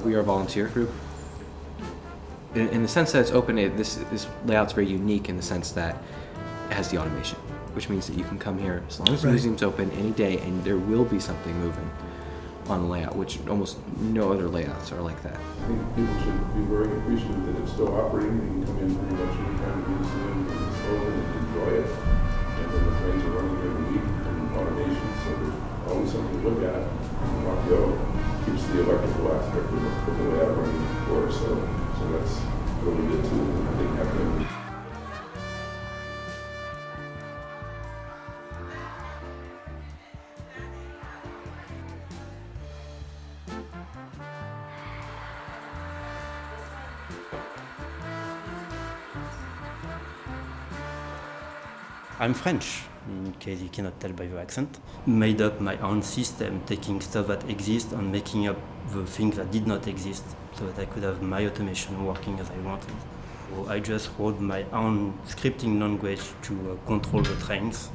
We are a volunteer group. In the sense that it's open, this layout's very unique in the sense that it has the automation, which means that you can come here as long as the museum's open any day and there will be something moving on the layout, which almost no other layouts are like that. I think people should be very appreciative that it's still operating. You can come in pretty much any time of the museum and it's open and enjoy it. And then the trains are running during the week and automation, so there's always something to look at. And off you go. Keeps the electrical aspect of the layout running for us, so that's really good too. I think happening. I'm French, in case you cannot tell by the accent. Made up my own system, taking stuff that exists and making up the things that did not exist, so that I could have my automation working as I wanted. So I just wrote my own scripting language to control the trains,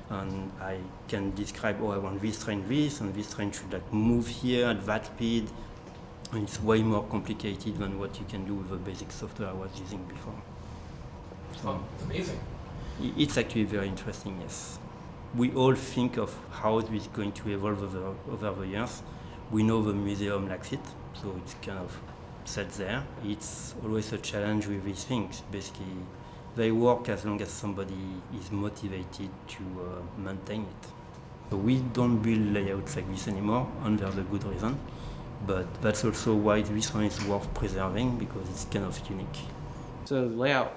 and I can describe, oh, I want this train this, and this train should like move here at that speed. And it's way more complicated than what you can do with the basic software I was using before. So, it's amazing. It's actually very interesting, yes. We all think of how it is going to evolve over the years. We know the museum likes it, so it's kind of set there. It's always a challenge with these things. Basically, they work as long as somebody is motivated to maintain it. So we don't build layouts like this anymore, and there's a good reason. But that's also why this one is worth preserving, because it's kind of unique. So the layout,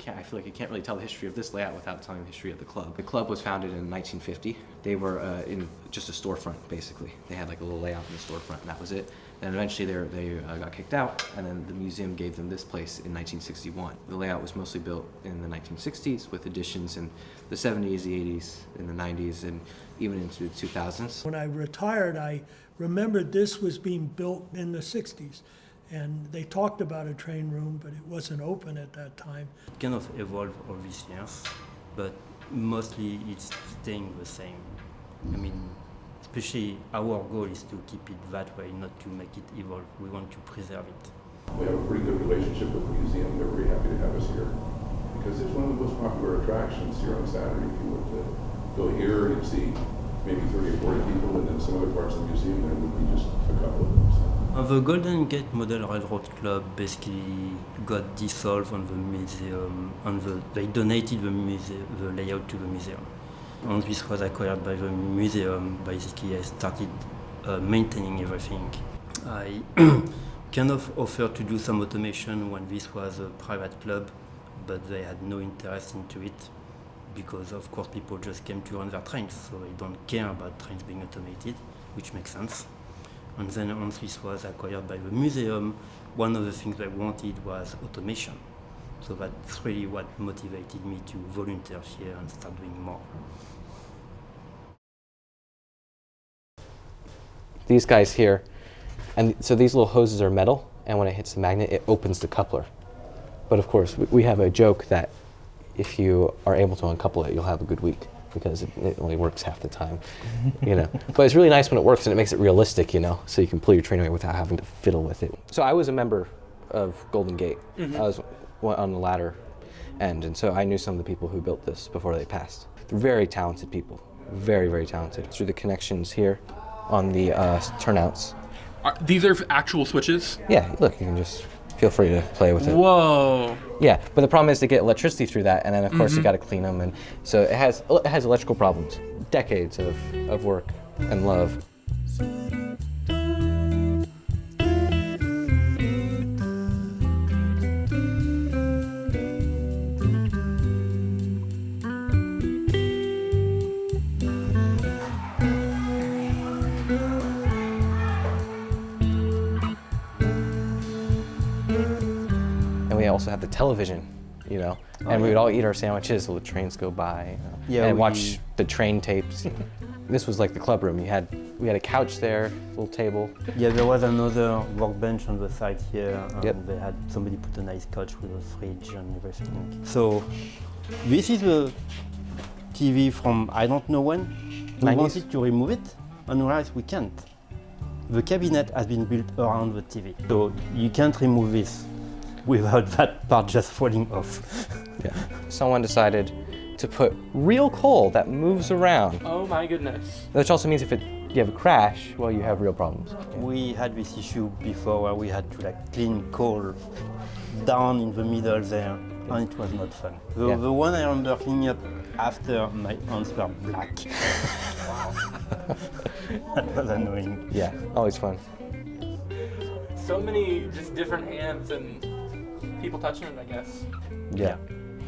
I feel like you can't really tell the history of this layout without telling the history of the club. The club was founded in 1950. They were in just a storefront, basically. They had like a little layout in the storefront, and that was it. And eventually they got kicked out, and then the museum gave them this place in 1961. The layout was mostly built in the 1960s with additions in the 70s, the 80s, in the 90s, and even into the 2000s. When I retired, I remembered this was being built in the 60s. And they talked about a train room, but it wasn't open at that time. It kind of evolved all these years, but mostly it's staying the same. I mean, especially our goal is to keep it that way, not to make it evolve. We want to preserve it. We have a pretty good relationship with the museum. They're very happy to have us here because it's one of the most popular attractions here on Saturday. If you were to go here, you'd see maybe 30 or 40 people, and then some other parts of the museum there would be just a couple of them. So. The Golden Gate Model Railroad Club basically got dissolved on the museum, and they donated the layout to the museum. And this was acquired by the museum. Basically, I started maintaining everything. I kind of offered to do some automation when this was a private club, but they had no interest into it because, of course, people just came to run their trains, so they don't care about trains being automated, which makes sense. And then once this was acquired by the museum, one of the things they wanted was automation. So that's really what motivated me to volunteer here and start doing more. These guys here, and so these little hoses are metal, and when it hits the magnet, it opens the coupler. But of course, we have a joke that if you are able to uncouple it, you'll have a good week, because it only works half the time, you know. But it's really nice when it works, and it makes it realistic, you know, so you can pull your train away without having to fiddle with it. So I was a member of Golden Gate. I was on the latter end, and so I knew some of the people who built this before they passed. They're very talented people, very, very talented. Through the connections here on the turnouts. These are actual switches? Yeah, look, you can just feel free to play with it. Whoa. Yeah, but the problem is to get electricity through that, and then of course you got to clean them, and so it has electrical problems. Decades of work and love. We also have the television, you know, and we would all eat our sandwiches while the trains go by, and watch the train tapes. this was like the club room. We had a couch there, little table. Yeah, there was another workbench on the side here, and Yep. they had somebody put a nice couch with a fridge and everything. So this is a TV from I don't know when. We 90s? wanted to remove it, and we realized we can't. The cabinet has been built around the TV, so you can't remove this without that part just falling off. Yeah. Someone decided to put real coal that moves around, Oh my goodness. which also means if you have a crash, well, you have real problems. We had this issue before where we had to like clean coal down in the middle there, and it was not fun. Yeah. The one I remember cleaning up after my hands were black. That was annoying. Yeah, always fun. So many just different hands and people touching it, I guess. Yeah.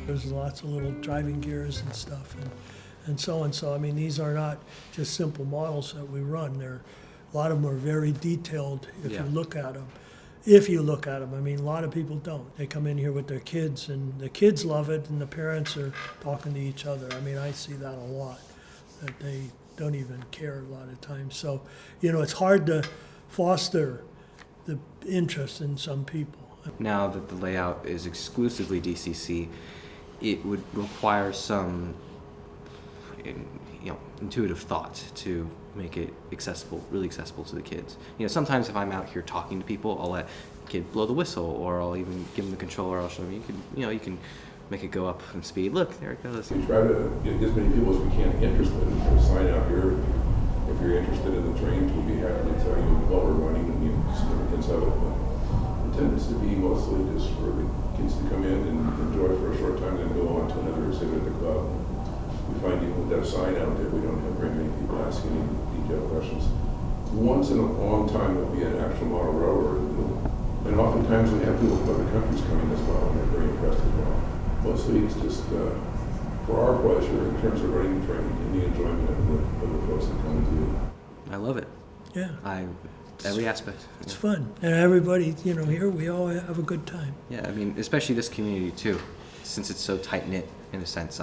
There's lots of little driving gears and stuff and so on. So, I mean, these are not just simple models that we run. A lot of them are very detailed if Yeah. you look at them. If you look at them, I mean, a lot of people don't. They come in here with their kids, and the kids love it, and the parents are talking to each other. I mean, I see that a lot, that they don't even care a lot of times. So, you know, it's hard to foster the interest in some people. Now that the layout is exclusively DCC, it would require some intuitive thought to make it accessible, really accessible to the kids. You know, sometimes if I'm out here talking to people, I'll let the kid blow the whistle, or I'll even give them the controller. I'll show them, you can make it go up in speed. Look, there it goes. We try to get as many people as we can interested and put a sign out here. If you're interested in the trains, we'll be happy to tell you what we're running and the significance of it. But it tends to be mostly just for the kids to come in and enjoy for a short time and then go on to another exhibit at the club. We find even with that sign out there, we don't have very many people asking any detailed questions. Once in a long time, there'll be an actual model railroad. And oftentimes we have people from other countries coming as well, and they're very impressed as well. Mostly it's just for our pleasure in terms of running the train and the enjoyment of the folks that come and do it. I love it. Yeah, Every aspect. it's fun. And everybody, you know, here, we all have a good time. Yeah, I mean, especially this community too, since it's so tight-knit in a sense.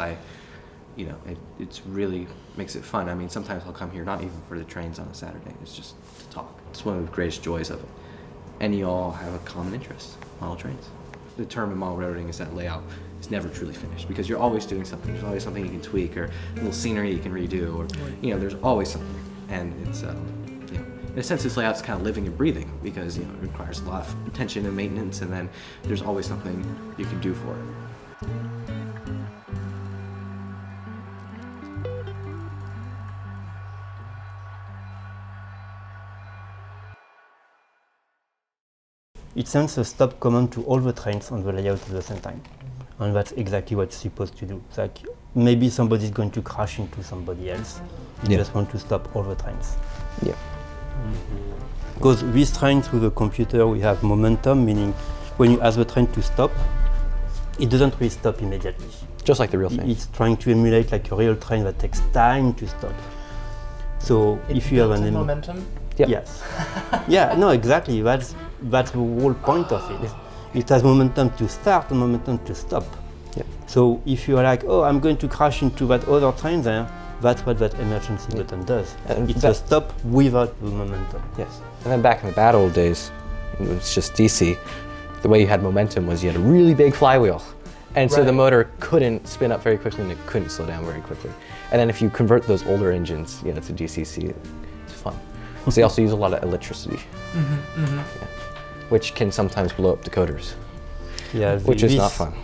It's really makes it fun. I mean, sometimes I'll come here not even for the trains on a Saturday. It's just to talk. It's one of the greatest joys of it. And you all have a common interest, model trains. The term in model railroading is that layout is never truly finished because you're always doing something. There's always something you can tweak or a little scenery you can redo, or there's always something. And it's in a sense, this layout's kind of living and breathing because it requires a lot of attention and maintenance, and then there's always something you can do for it. It sends a stop command to all the trains on the layout at the same time. And that's exactly what it's supposed to do. It's like maybe somebody's going to crash into somebody else. You just want to stop all the trains. Yeah. Because this train through the computer, we have momentum, meaning when you ask the train to stop, it doesn't really stop immediately. Just like the real thing. It's trying to emulate like a real train that takes time to stop. So if you have an momentum. Yep. Yes. Yeah, no, exactly. That's the whole point of it. It has momentum to start and momentum to stop. Yep. So if you're like, oh, I'm going to crash into that other train there, that's what that emergency button does. And It's a stop without the momentum. Yes. And then back in the bad old days, it was just DC. The way you had momentum was you had a really big flywheel. And so the motor couldn't spin up very quickly and it couldn't slow down very quickly. And then if you convert those older engines to DCC, it's fun. So they also use a lot of electricity, which can sometimes blow up decoders, Yeah, which is not fun.